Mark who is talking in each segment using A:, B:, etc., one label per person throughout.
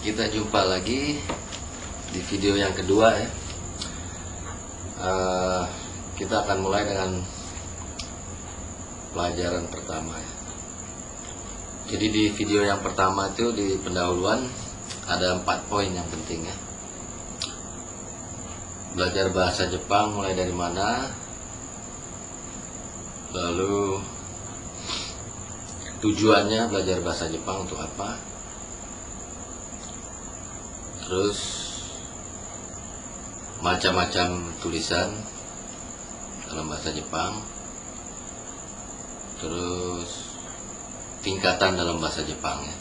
A: kita jumpa lagi di video yang kedua ya. Kita akan mulai dengan pelajaran pertama ya. Jadi di video yang pertama itu di pendahuluan ada 4 poin yang penting ya. Belajar bahasa Jepang mulai dari mana, lalu tujuannya belajar bahasa Jepang untuk apa, terus macam-macam tulisan dalam bahasa Jepang, terus tingkatan dalam bahasa Jepang ya.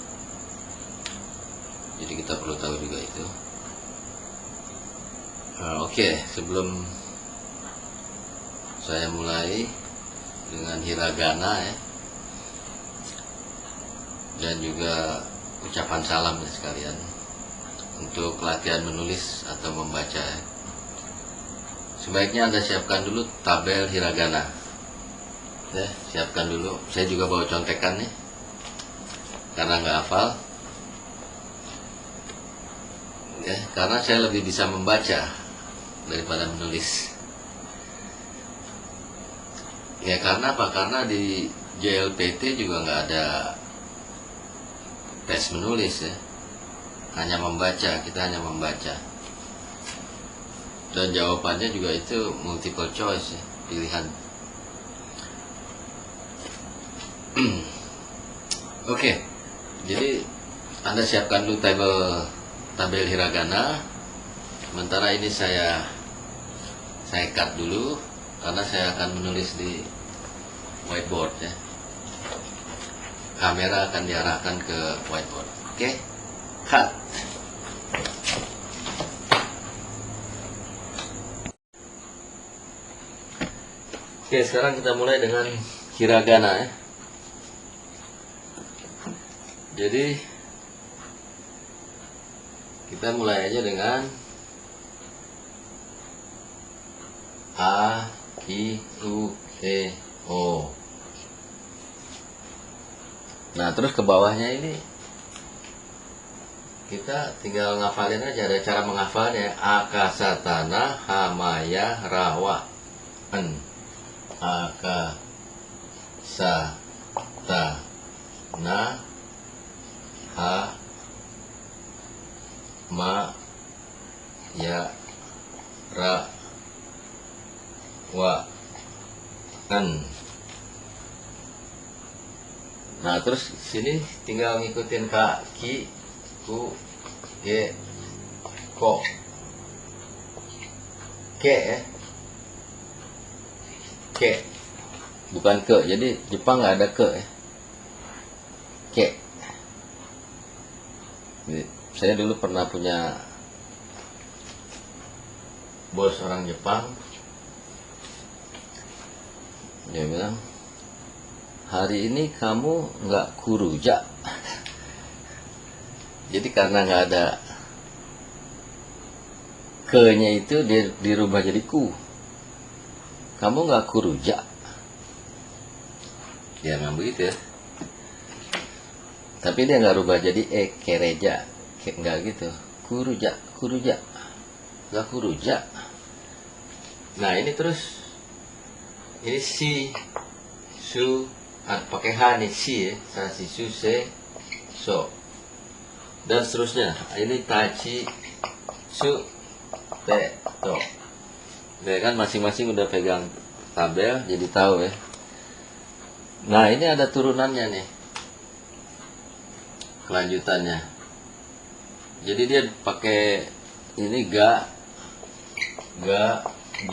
A: Jadi kita perlu tahu juga itu. Oke, sebelum saya mulai dengan hiragana ya, dan juga ucapan salam ya sekalian, untuk latihan menulis atau membaca ya. Sebaiknya Anda siapkan dulu tabel hiragana ya, siapkan dulu. Saya juga bawa contekan nih karena nggak hafal ya, karena saya lebih bisa membaca daripada menulis ya. Karena apa? Karena di JLPT juga nggak ada tes menulis ya, hanya membaca, kita hanya membaca, dan jawabannya juga itu multiple choice ya, pilihan. Oke, jadi Anda siapkan dulu tabel hiragana. Sementara ini saya cut dulu karena saya akan menulis di whiteboard ya. Kamera akan diarahkan ke whiteboard. Oke, cut. Oke, sekarang kita mulai dengan hiragana ya. Jadi kita mulai aja dengan A, I, U, E, O. Nah, terus ke bawahnya ini kita tinggal ngafalin aja. Ada cara menghafalnya. Akasatana hamaya rawa en. Akasatana ha ma ya ra wa an. Nah, terus sini tinggal ngikutin kaki, ku, ge, ko, ke ya, ke, bukan ke. Jadi Jepang nggak ada ke ya, ke. Jadi, saya dulu pernah punya bos orang Jepang. Dia bilang, hari ini kamu nggak kuruja. Jadi karena nggak ada ke-nya itu dia dirubah jadi ku. Kamu nggak kuruja. Dia nggak begitu ya. Tapi dia nggak rubah jadi kereja. Nggak gitu. Kuruja, kuruja. Nggak kuruja. Nah ini terus. Ini si, su, pakai H nih, si ya, sashi, su, se, so, dan seterusnya. Ini tachi, su, te, to. Ya kan, masing-masing udah pegang tabel, jadi tahu ya. Nah ini ada turunannya nih, kelanjutannya. Jadi dia pakai ini ga,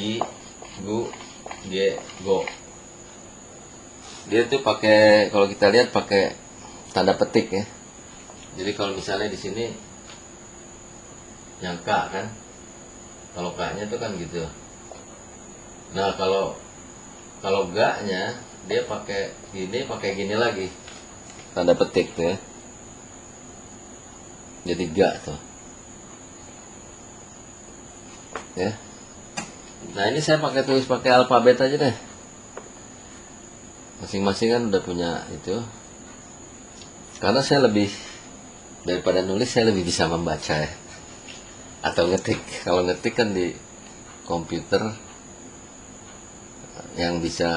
A: gi, gu, ge, go. Dia tuh pakai, kalau kita lihat pakai tanda petik ya. Jadi kalau misalnya di sini yang K kan, kalau K-nya tuh kan gitu. Nah kalau G-nya dia pakai gini lagi, tanda petik tuh ya. Jadi G tuh. Ya. Nah ini saya tulis pakai alfabet aja deh. Masing-masing kan udah punya itu. Karena saya lebih Daripada nulis saya lebih bisa membaca ya, atau ngetik. Kalau ngetik kan di komputer yang bisa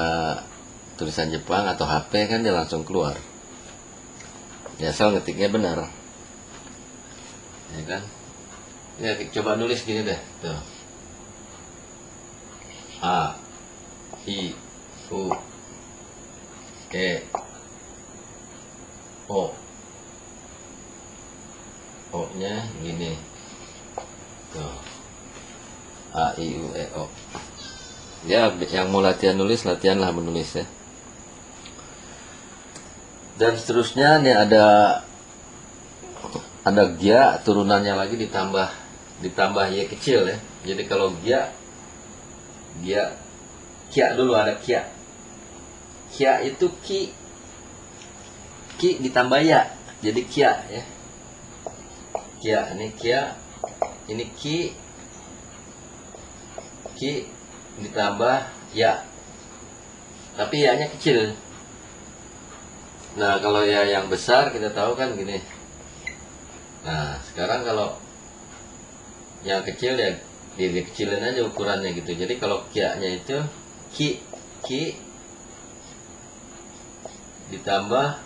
A: tulisan Jepang atau HP kan dia langsung keluar. Ya asal ngetiknya benar, ya kan? Ya coba nulis gini deh, tuh. A, I, U, E, O. O-nya gini. Tuh. A, I, U, E, O. Ya, yang mau latihan nulis, latihanlah menulis ya. Dan seterusnya nih ada gia turunannya lagi ditambah y kecil ya. Jadi kalau gia kia dulu, ada kia. Kia itu ki ditambah ya. Jadi kia ya. Kia, ini ki ditambah ya. Tapi ya-nya kecil. Nah, kalau ya yang besar kita tahu kan gini. Nah, sekarang kalau yang kecil ya dikecilin aja ukurannya gitu. Jadi kalau kia-nya itu ki ditambah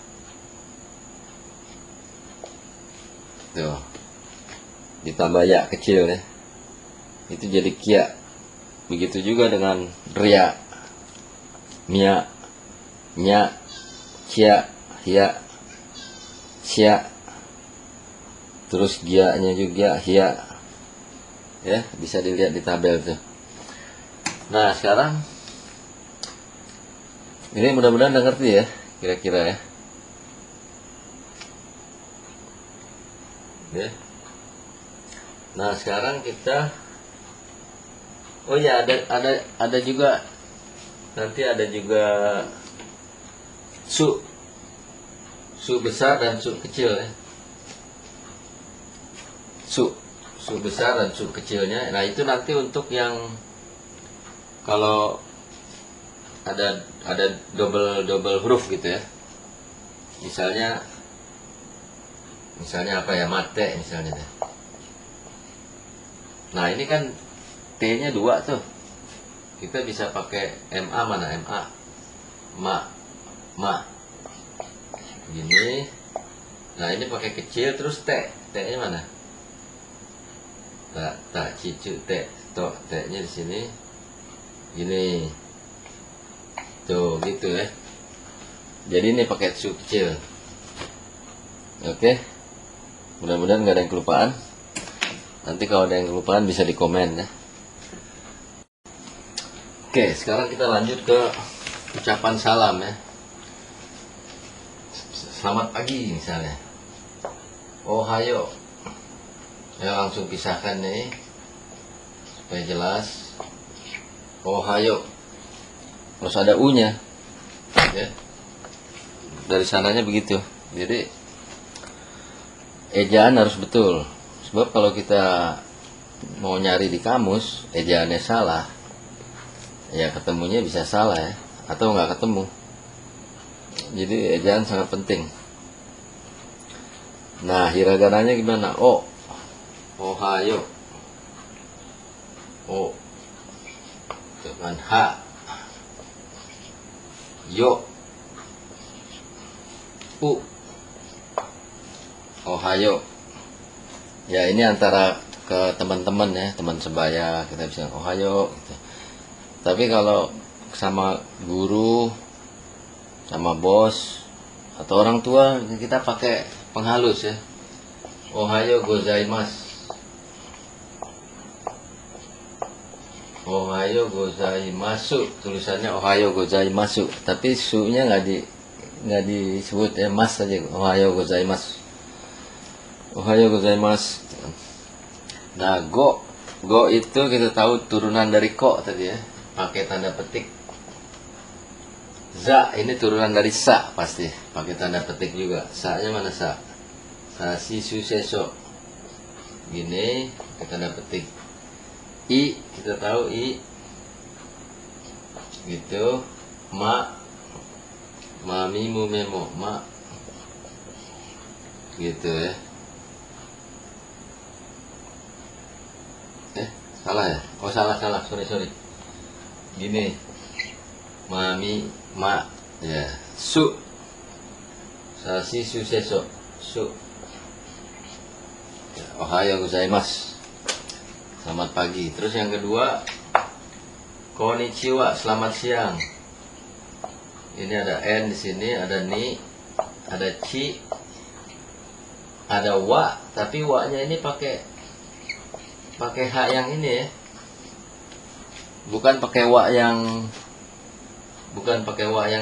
A: tuh, ditambah ya kecil ya. Itu jadi kia. Begitu juga dengan ria, mia, nya, cia, hia, sia. Terus gia-nya juga hia. Ya, bisa dilihat di tabel tuh. Nah, sekarang ini mudah-mudahan udah ngerti ya, kira-kira ya. Ya. Nah, sekarang kita oh ya, ada juga nanti ada juga su besar dan su kecil ya. Su besar dan su kecilnya. Nah, itu nanti untuk yang kalau ada double huruf gitu ya. Misalnya apa ya, mate misalnya deh. Nah, ini kan T-nya 2 tuh. Kita bisa pakai MA, mana MA? Ma. Gini. Nah, ini pakai kecil terus T. T-nya mana? Tak cicu T. Tuh, T-nya di sini. Gini. Tuh, gitu ya. Jadi ini pakai su kecil. Oke. Mudah-mudahan nggak ada yang kelupaan. Nanti kalau ada yang kelupaan bisa di komen ya. Oke, sekarang kita lanjut ke ucapan salam ya. Selamat pagi misalnya. Ohayo. Ya, langsung pisahkan nih supaya jelas. Ohayo. Terus ada U-nya. Ya. Dari sananya begitu. Jadi ejaan harus betul. Sebab kalau kita mau nyari di kamus, ejaannya salah, ya ketemunya bisa salah ya, atau nggak ketemu. Jadi ejaan sangat penting. Nah, hiragananya gimana? O, ohayo, O, dengan H, yo, U, ohayo. Ya, ini antara ke teman-teman ya, teman sebaya kita bisa ohayo gitu. Tapi kalau sama guru, sama bos atau orang tua, kita pakai penghalus ya. Ohayo gozaimasu. Ohayo gozaimasu, tulisannya ohayo gozaimasu, tapi su-nya nggak disebut ya, mas saja. Ohayo gozaimasu. Ohayo gozaimasu. Nah, go itu kita tahu turunan dari ko tadi ya, pakai tanda petik. Za ini turunan dari sa, pasti pakai tanda petik juga. Sa-nya mana sa? Sashi suseso. Gini, pakai tanda petik. I kita tahu i. Gitu. Mami mumemo, ma. Gitu ya. Salah ya? Oh salah, sorry. Gini, mami, ma, ya, su, sashi, su, seso, su. Ya, ohayo gozaimasu. Selamat pagi. Terus yang kedua, konnichiwa, selamat siang. Ini ada n di sini, ada ni, ada ci, ada wa, tapi wa-nya ini pakai h yang ini ya. Bukan pakai wa yang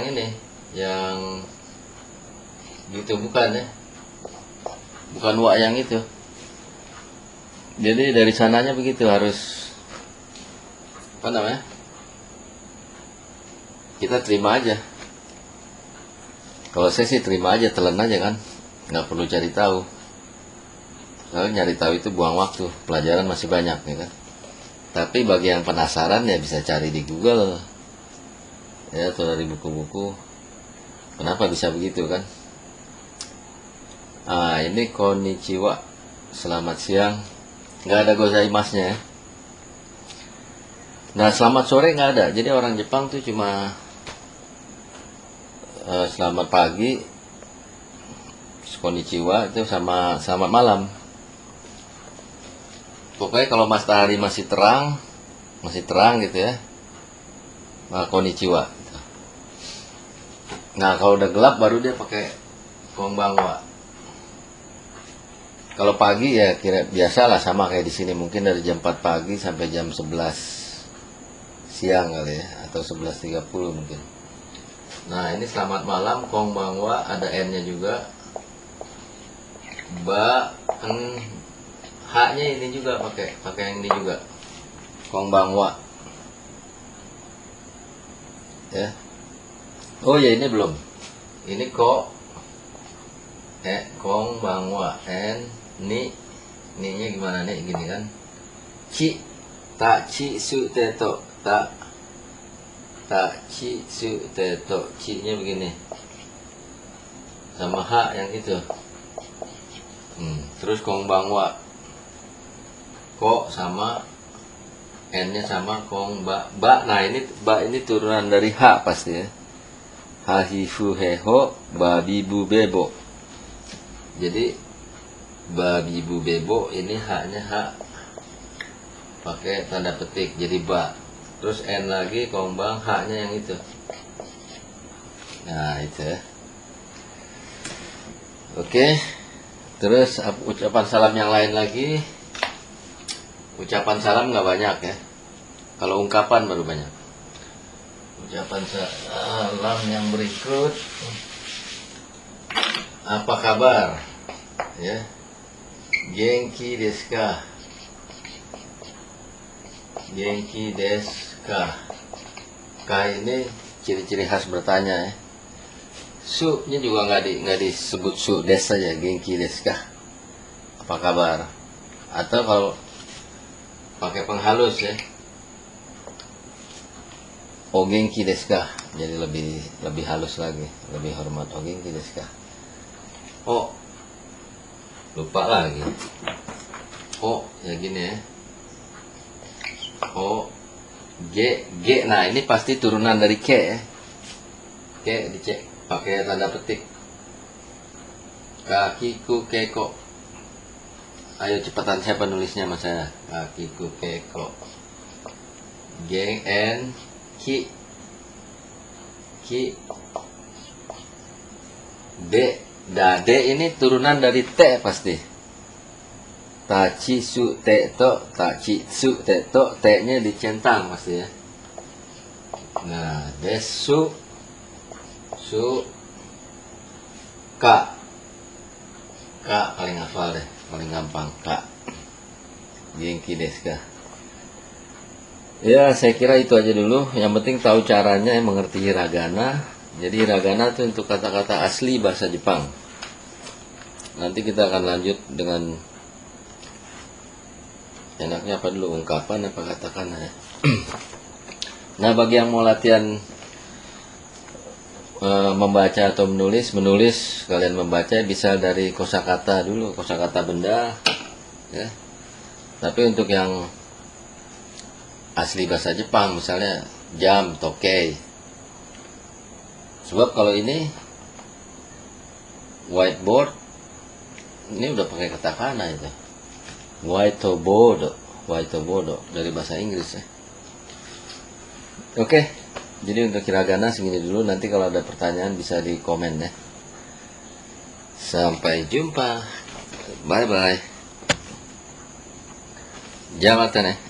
A: ini, yang gitu, bukan ya. Bukan wa yang itu. Jadi dari sananya begitu, harus apa namanya? Kita terima aja. Kalau saya sih terima aja, telan aja kan, nggak perlu cari tahu. Soalnya nyari tahu itu buang waktu, pelajaran masih banyak ya kan. Tapi bagi yang penasaran ya bisa cari di Google, ya, atau dari buku-buku. Kenapa bisa begitu kan? Ini konnichiwa, selamat siang. Nggak ada gozaimasnya ya. Nah, selamat sore nggak ada. Jadi orang Jepang tuh cuma selamat pagi, konnichiwa, itu sama selamat malam. Pokoknya kalau matahari masih terang gitu ya, konnichiwa. Nah, kalau udah gelap baru dia pakai konbanwa. Kalau pagi ya kira biasalah, sama kayak di sini, mungkin dari jam 4 pagi sampai jam 11 siang kali ya, atau 11.30 mungkin. Nah, ini selamat malam, konbanwa, ada n-nya juga. H-nya ini juga pakai yang ini juga. Konbanwa. Ya. Oh ya, ini belum. Ini konbanwa, ni-nya gimana nih, gini kan. Chi su teto, ta chi su teto, chi-nya begini. Sama H yang itu. Terus konbanwa, ko sama n-nya sama ba. Nah, ini turunan dari H pasti ya. Hahifu heho babibu bebo. Jadi babibu bebo ini H-nya H pakai tanda petik, jadi ba. Terus n lagi, kongbang, H-nya yang itu. Nah, itu ya. Oke. Terus ucapan salam yang lain lagi. Ucapan salam nggak banyak ya. Kalau ungkapan baru banyak. Ucapan salam yang berikut. Apa kabar? Ya. Genki desu ka? Genki desu ka? Ka ini ciri-ciri khas bertanya ya. Su-nya juga nggak disebut su des saja, genki desu ka? Apa kabar? Atau kalau pakai penghalus ya, o genki desu ka? Jadi lebih halus lagi, lebih hormat. O genki desu ka? Oh, lupa lagi. Oh, ya gini ya. O, G. Nah, ini pasti turunan dari K ya. K dicek pakai tanda petik. Kakiku keko. Ayo cepatan, siapa nulisnya mas saya? Kakiku keko. Geng N Ki D. D ini turunan dari T pasti. Tachi su teto, tachi su teto, T-nya dicentang pasti ya. Nah, desu su ka. Ka paling hafal deh, paling gampang, ka. Genki desu ka? Ya, saya kira itu aja dulu. Yang penting tahu caranya, mengerti hiragana. Jadi hiragana itu untuk kata-kata asli bahasa Jepang. Nanti kita akan lanjut dengan enaknya apa dulu, ungkapan apa katakan ya. Nah, bagi yang mau latihan membaca atau menulis, kalian membaca bisa dari kosakata dulu, kosakata benda ya. Tapi untuk yang asli bahasa Jepang, misalnya jam, tokei. Sebab kalau ini whiteboard, ini udah pakai katakana itu. Whiteboard dari bahasa Inggris ya. Oke, jadi untuk hiragana segini dulu. Nanti kalau ada pertanyaan bisa di komen ya. Sampai jumpa. Bye bye. Jamatane.